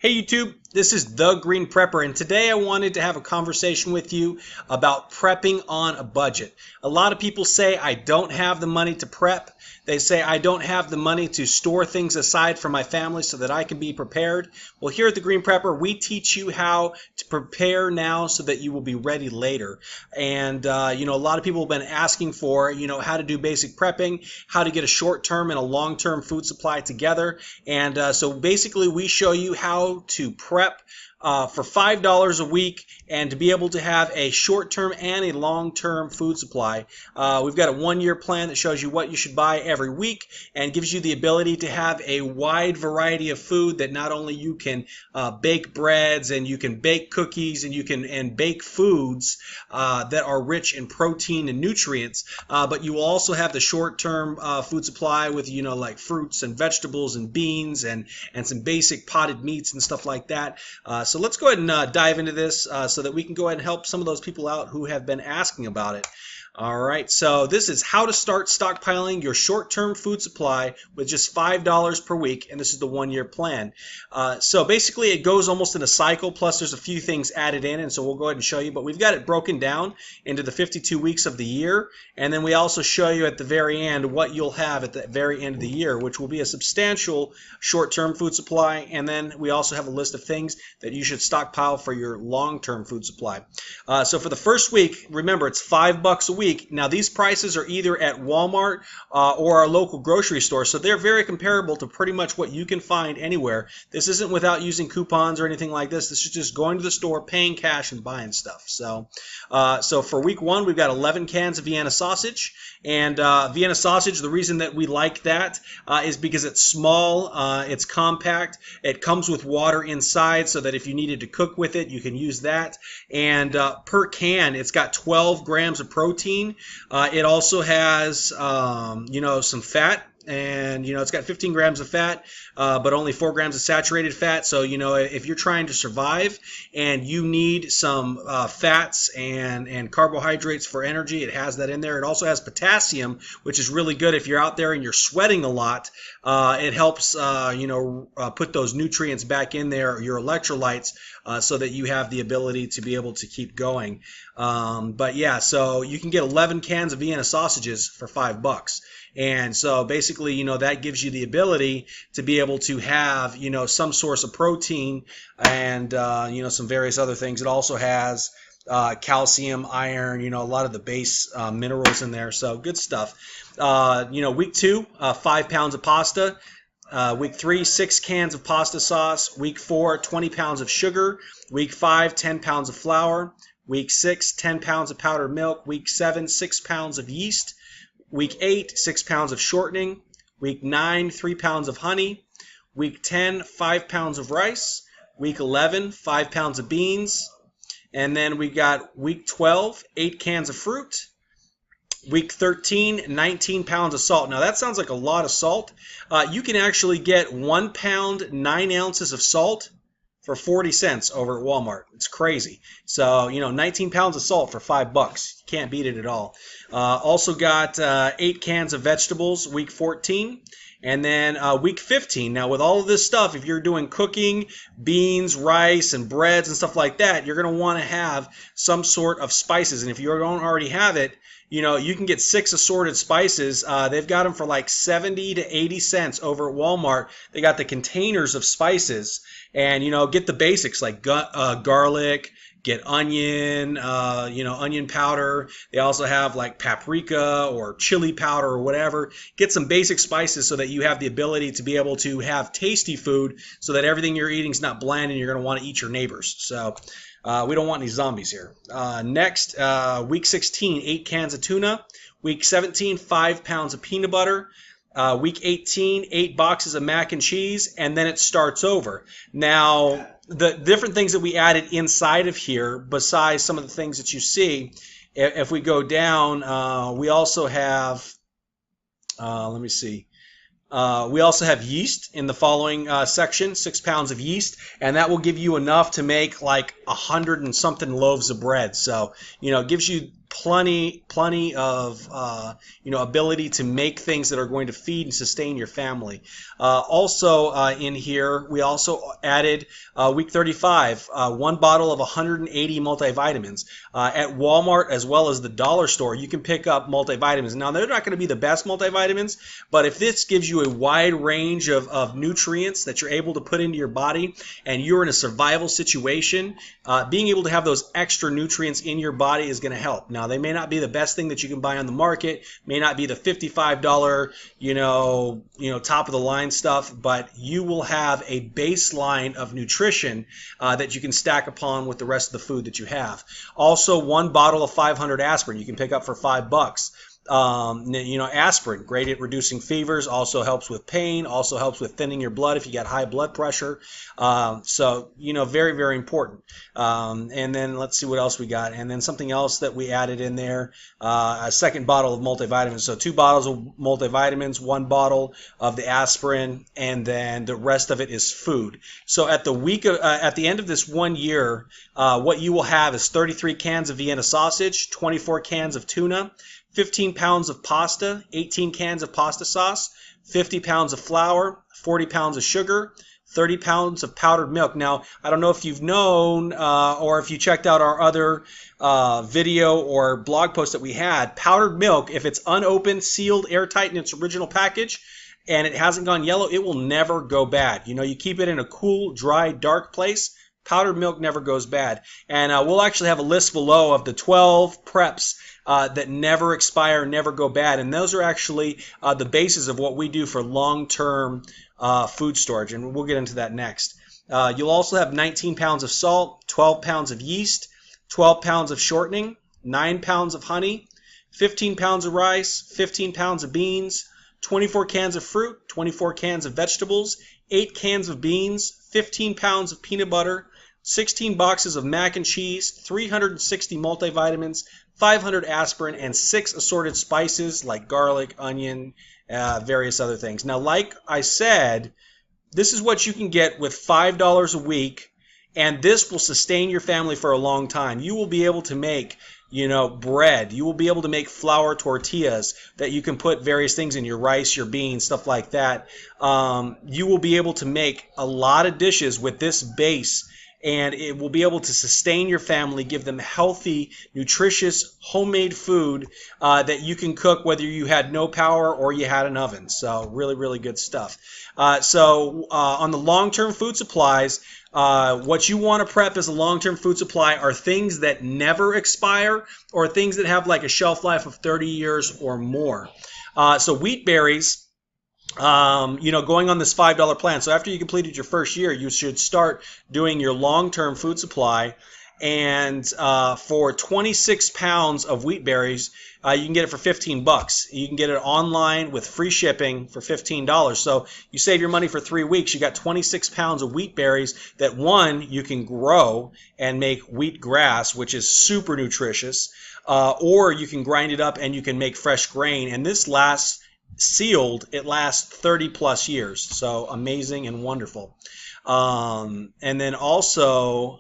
Hey YouTube, this is The Green Prepper, and today I wanted to have a conversation with you about prepping on a budget. A lot of people say I don't have the money to prep. They say I don't have the money to store things aside for my family so that I can be prepared. Well, here at The Green Prepper, we teach you how to prepare now so that you will be ready later. And, a lot of people have been asking for, how to do basic prepping, how to get a short-term and a long-term food supply together. And so basically we show you how to prep for $5 a week and to be able to have a short-term and a long-term food supply. We've got a one-year plan that shows you what you should buy every week and gives you the ability to have a wide variety of food that not only you can bake breads and you can bake cookies and you can bake foods that are rich in protein and nutrients, but you will also have the short-term food supply with like fruits and vegetables and beans and some basic potted meats and stuff like that. So let's go ahead and dive into this so that we can go ahead and help some of those people out who have been asking about it. All right, so this is how to start stockpiling your short-term food supply with just $5 per week, and this is the one-year plan. So basically it goes almost in a cycle, plus there's a few things added in, and so we'll go ahead and show you, but we've got it broken down into the 52 weeks of the year, and then we also show you at the very end what you'll have at the very end of the year, which will be a substantial short-term food supply, and then we also have a list of things that you should stockpile for your long-term food supply. So for the first week, remember it's $5 a week. Now these prices are either at Walmart or our local grocery store, so they're very comparable to pretty much what you can find anywhere. This isn't without using coupons or anything like this. This is just going to the store, paying cash, and buying stuff. So for week one, we've got 11 cans of Vienna sausage. And Vienna sausage, the reason that we like that is because it's small, it's compact, it comes with water inside so that if you needed to cook with it, you can use that. And per can, it's got 12 grams of protein. It also has, some fat. And it's got 15 grams of fat, but only 4 grams of saturated fat. So if you're trying to survive and you need some fats and carbohydrates for energy, it has that in there. It also has potassium, which is really good if you're out there and you're sweating a lot. It helps put those nutrients back in there, your electrolytes, so that you have the ability to be able to keep going. But yeah, so you can get 11 cans of Vienna sausages for $5. And so basically, that gives you the ability to be able to have, some source of protein and, some various other things. It also has calcium, iron, a lot of the base minerals in there. So good stuff. Week 2, 5 pounds of pasta. Week 3, 6 cans of pasta sauce. Week 4, 20 pounds of sugar. Week 5, 10 pounds of flour. Week 6, 10 pounds of powdered milk. Week 7, 6 pounds of yeast. Week 8, 6 pounds of shortening. Week 9, 3 pounds of honey. Week 10, 5 pounds of rice. Week 11, 5 pounds of beans. And then we got week 12, 8 cans of fruit. Week 13, 19 pounds of salt. Now that sounds like a lot of salt. You can actually get 1 pound, 9 ounces of salt for 40 cents over at Walmart. It's crazy. So, 19 pounds of salt for $5. You can't beat it at all. Also got 8 cans of vegetables, week 14. And then week 15. Now, with all of this stuff, if you're doing cooking, beans, rice, and breads and stuff like that, you're going to want to have some sort of spices. And if you don't already have it, you can get 6 assorted spices. They've got them for like 70 to 80 cents over at Walmart. They got the containers of spices. And, get the basics like garlic, get onion, onion powder. They also have like paprika or chili powder or whatever. Get some basic spices so that you have the ability to be able to have tasty food so that everything you're eating is not bland and you're going to want to eat your neighbors. So we don't want any zombies here. Next, week 16, 8 cans of tuna. Week 17, 5 pounds of peanut butter. Week 18, 8 boxes of mac and cheese, and then it starts over. Now, the different things that we added inside of here, besides some of the things that you see, if we go down, we also have, let me see. We also have yeast in the following section, 6 pounds of yeast, and that will give you enough to make like 100 and something loaves of bread. So, it gives you plenty of ability to make things that are going to feed and sustain your family. Also in here, we also added week 35, one bottle of 180 multivitamins. At Walmart as well as the dollar store, you can pick up multivitamins. Now, they're not going to be the best multivitamins, but if this gives you a wide range of nutrients that you're able to put into your body and you're in a survival situation, being able to have those extra nutrients in your body is going to help. Now, they may not be the best thing that you can buy on the market, may not be the $55, top of the line stuff, but you will have a baseline of nutrition that you can stack upon with the rest of the food that you have. Also, one bottle of 500 aspirin you can pick up for $5. Aspirin, great at reducing fevers, also helps with pain, also helps with thinning your blood if you got high blood pressure. Very, very important. And then let's see what else we got. And then something else that we added in there, a second bottle of multivitamins. So 2 bottles of multivitamins, 1 bottle of the aspirin, and then the rest of it is food. So at the end of this 1 year, what you will have is 33 cans of Vienna sausage, 24 cans of tuna, 15 pounds of pasta, 18 cans of pasta sauce, 50 pounds of flour, 40 pounds of sugar, 30 pounds of powdered milk. Now, I don't know if you've known or if you checked out our other video or blog post that we had. Powdered milk, if it's unopened, sealed, airtight in its original package, and it hasn't gone yellow, it will never go bad. You keep it in a cool, dry, dark place, powdered milk never goes bad. And we'll actually have a list below of the 12 preps that never expire, never go bad. And those are actually the basis of what we do for long-term food storage. And we'll get into that next. You'll also have 19 pounds of salt, 12 pounds of yeast, 12 pounds of shortening, 9 pounds of honey, 15 pounds of rice, 15 pounds of beans, 24 cans of fruit, 24 cans of vegetables, 8 cans of beans, 15 pounds of peanut butter, 16 boxes of mac and cheese, 360 multivitamins, 500 aspirin, and 6 assorted spices like garlic, onion, various other things. Now, like I said, this is what you can get with $5 a week, and this will sustain your family for a long time. You will be able to make bread. You will be able to make flour tortillas that you can put various things in, your rice, your beans, stuff like that. You will be able to make a lot of dishes with this base, and it will be able to sustain your family, give them healthy, nutritious, homemade food that you can cook whether you had no power or you had an oven. So really, really good stuff. On the long-term food supplies, what you want to prep as a long-term food supply are things that never expire or things that have like a shelf life of 30 years or more. So wheat berries, going on this $5 plan. So after you completed your first year, you should start doing your long-term food supply. And for 26 pounds of wheat berries, you can get it for $15. You can get it online with free shipping for $15. So you save your money for 3 weeks. You got 26 pounds of wheat berries that, one, you can grow and make wheat grass, which is super nutritious, or you can grind it up and you can make fresh grain. And this lasts sealed, it lasts 30 plus years. So amazing and wonderful. And then also,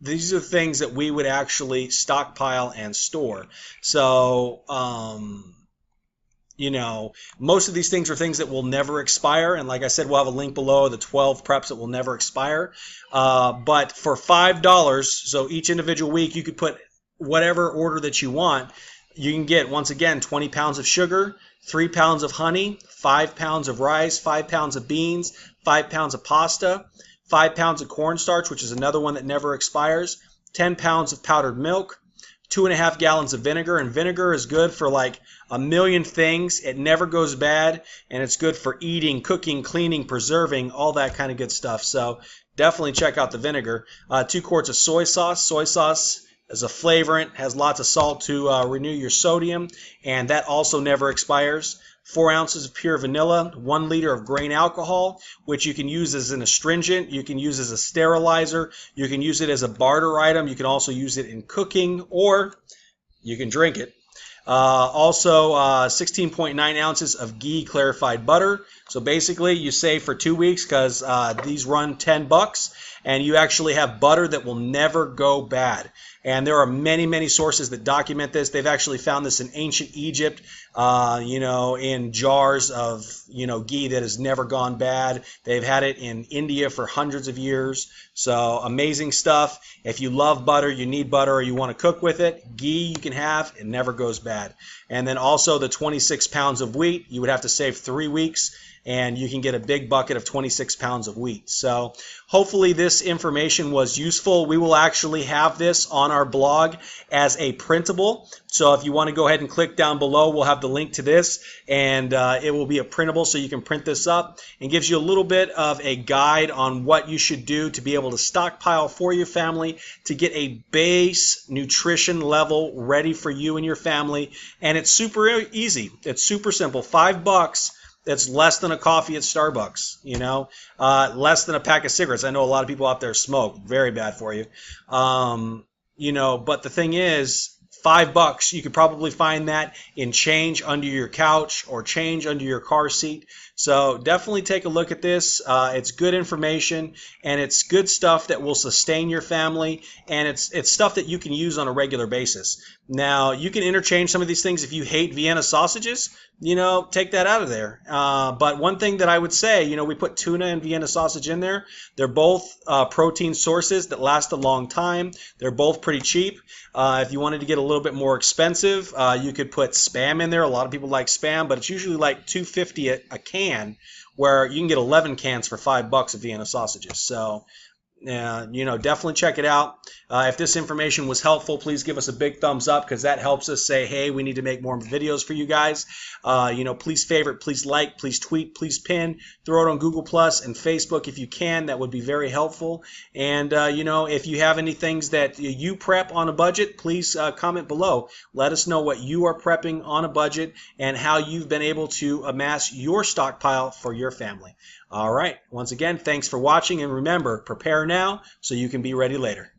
these are things that we would actually stockpile and store. So, most of these things are things that will never expire. And like I said, we'll have a link below, the 12 preps that will never expire. But for $5, so each individual week, you could put whatever order that you want. You can get, once again, 20 pounds of sugar, 3 pounds of honey, 5 pounds of rice, 5 pounds of beans, 5 pounds of pasta, 5 pounds of cornstarch, which is another one that never expires, 10 pounds of powdered milk, 2.5 gallons of vinegar. And vinegar is good for like a million things. It never goes bad, and it's good for eating, cooking, cleaning, preserving, all that kind of good stuff. So definitely check out the vinegar. 2 quarts of soy sauce. Soy sauce as a flavorant, has lots of salt to renew your sodium, and that also never expires. 4 ounces of pure vanilla, 1 liter of grain alcohol, which you can use as an astringent, you can use as a sterilizer, you can use it as a barter item, you can also use it in cooking, or you can drink it. Also 16.9 ounces of Ghee clarified butter. So basically you save for 2 weeks because these run $10. and you actually have butter that will never go bad. And there are many, many sources that document this. They've actually found this in ancient Egypt, in jars of, ghee that has never gone bad. They've had it in India for hundreds of years. So amazing stuff. If you love butter, you need butter, or you want to cook with it, ghee you can have. It never goes bad. And then also the 26 pounds of wheat, you would have to save 3 weeks, and you can get a big bucket of 26 pounds of wheat. So hopefully this information was useful. We will actually have this on our blog as a printable. So if you want to go ahead and click down below, we'll have the link to this, and it will be a printable so you can print this up, and gives you a little bit of a guide on what you should do to be able to stockpile for your family to get a base nutrition level ready for you and your family. And it's super easy. It's super simple. $5. That's less than a coffee at Starbucks, less than a pack of cigarettes. I know a lot of people out there smoke. Very bad for you. But the thing is, $5, you could probably find that in change under your couch or change under your car seat. So definitely take a look at this. It's good information, and it's good stuff that will sustain your family, and it's stuff that you can use on a regular basis. Now, you can interchange some of these things. If you hate Vienna sausages, take that out of there. But one thing that I would say, we put tuna and Vienna sausage in there. They're both protein sources that last a long time. They're both pretty cheap. If you wanted to get a little bit more expensive, you could put Spam in there. A lot of people like Spam, but it's usually like $2.50 a can, where you can get 11 cans for $5 of Vienna sausages. So, definitely check it out. If this information was helpful, please give us a big thumbs up, because that helps us say, hey, we need to make more videos for you guys. Please favorite, please like, please tweet, please pin, throw it on Google Plus and Facebook if you can. That would be very helpful. And, if you have any things that you prep on a budget, please comment below. Let us know what you are prepping on a budget and how you've been able to amass your stockpile for your family. All right. Once again, thanks for watching, and remember, prepare now so you can be ready later.